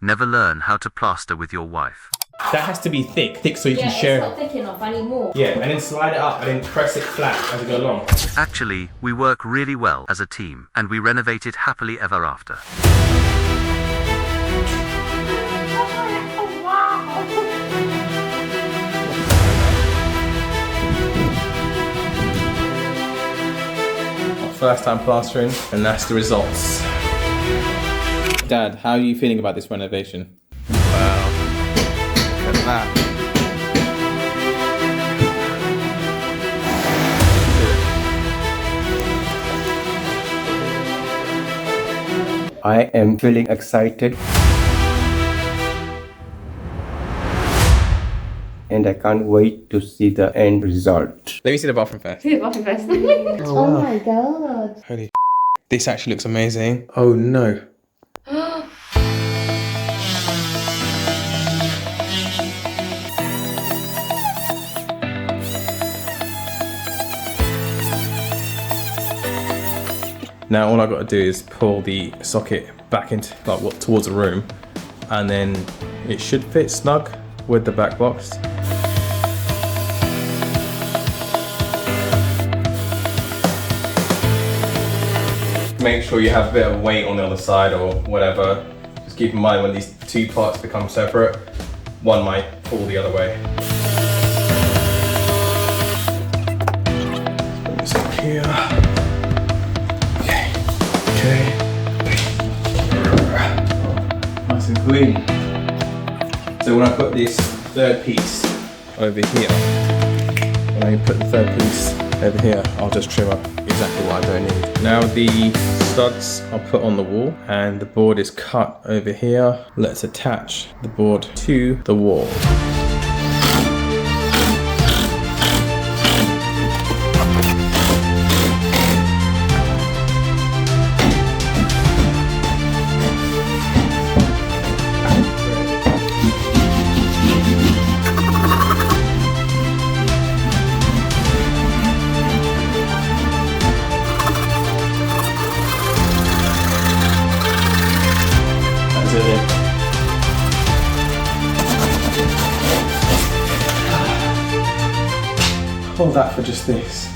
Never learn how to plaster with your wife. That has to be thick so you can share. It's not thick enough, I need more. Yeah, and then slide it up and then press it flat as you go along. Actually, we work really well as a team, and we renovated happily ever after. First time plastering, and that's the results. Dad, how are you feeling about this renovation? Wow. Look at that. I am feeling excited. And I can't wait to see the end result. Let me see the bathroom first. See the bathroom first. Oh my god. Holy this actually looks amazing. Oh no. Now all I got to do is pull the socket back into towards the room, and then it should fit snug with the back box. Make sure you have a bit of weight on the other side or whatever. Just keep in mind when these two parts become separate, one might fall the other way. Let's put this up here. Okay. Nice and clean. So when I put this third piece over here, when I put the third piece over here, I'll just trim up exactly what I don't need. Now the studs are put on the wall and the board is cut over here. Let's attach the board to the wall. Hold that for just this.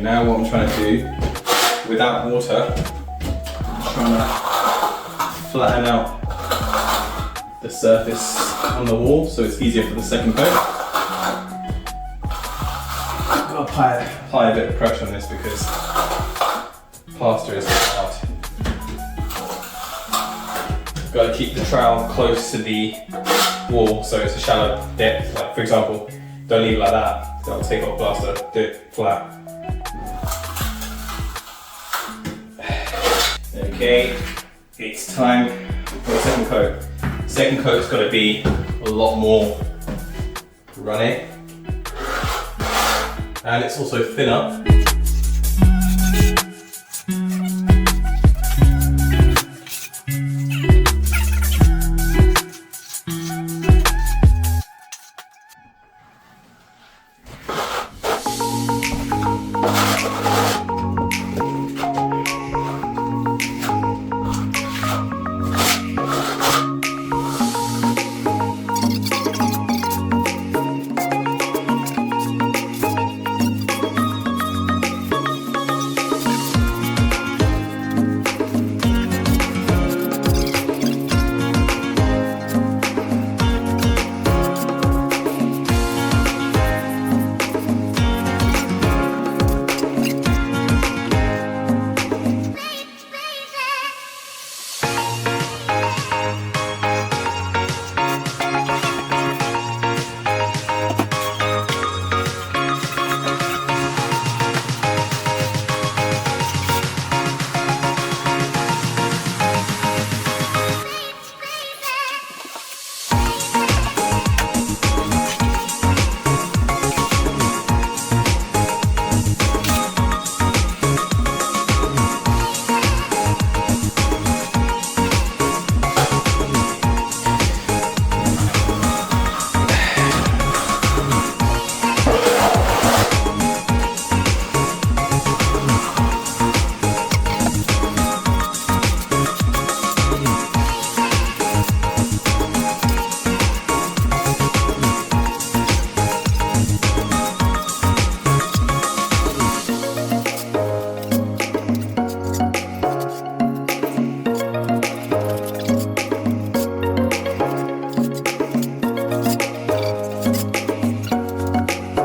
Now what I'm trying to do, without water, I'm trying to flatten out the surface on the wall so it's easier for the second coat. I've got to apply a bit of pressure on this because plaster is hard. Got to keep the trowel close to the wall so it's a shallow depth. Like for example, don't leave it like that, that'll take off plaster, do it flat. Okay, it's time for the second coat. Second coat's got to be a lot more runny. and it's also thinner.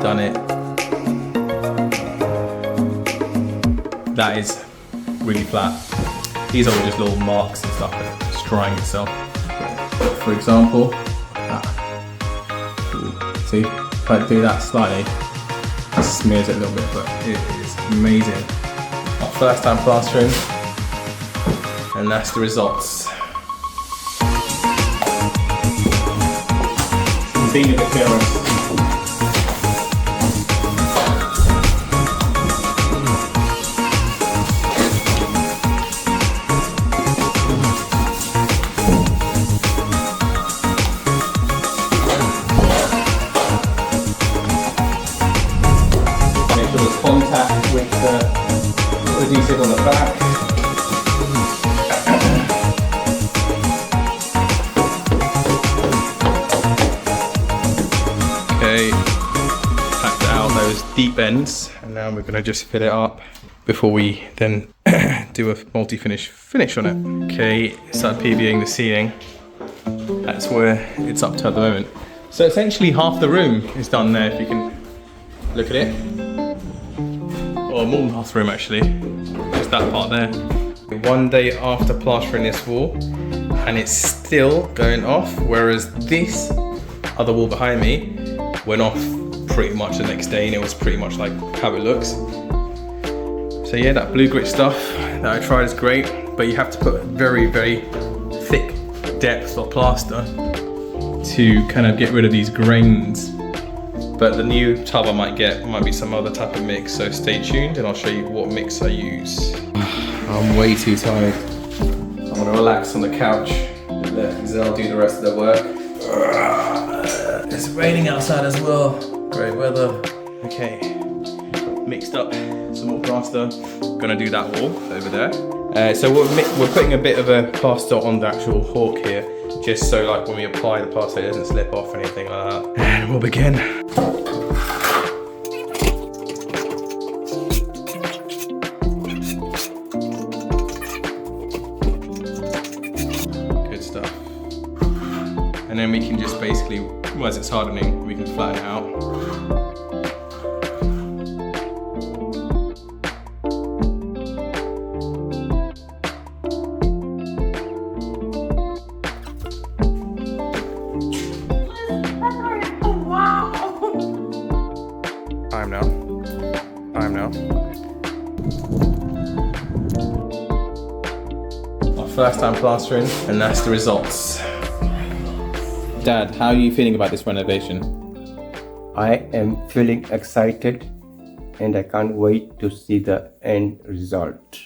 Done it. That is really flat. These are all just little marks and stuff that it's drying itself. For example, see, if I do that slightly, it smears it a little bit, but it is amazing. Our first time plastering, and that's the results. Convenient appearance. Contact with the adhesive on the back. Okay, packed out those deep ends, and now we're going to just fit it up before we then do a multi-finish finish on it. Okay, start PVing the ceiling. That's where it's up to at the moment. So essentially half the room is done there, if you can look at it. Or more than half the room actually, just that part there. One day after plastering this wall, and it's still going off, whereas this other wall behind me went off pretty much the next day, and it was pretty much like how it looks. So yeah, that blue grit stuff that I tried is great, but you have to put very, very thick depth of plaster to kind of get rid of these grains. But the new tub I might get might be some other type of mix, so stay tuned and I'll show you what mix I use. I'm way too tired. I'm gonna relax on the couch and let Lizelle do the rest of the work. It's raining outside as well. Great weather. Okay, mixed up some more plaster. Gonna do that wall over there. So we're putting a bit of a plaster on the actual hawk here, just so like when we apply the plaster it doesn't slip off or anything like that. And we'll begin. Good stuff. And then we can just basically, as it's hardening, we can flatten it out. Time now. Our first time plastering, and that's the results. Dad, how are you feeling about this renovation? I am feeling excited and I can't wait to see the end result.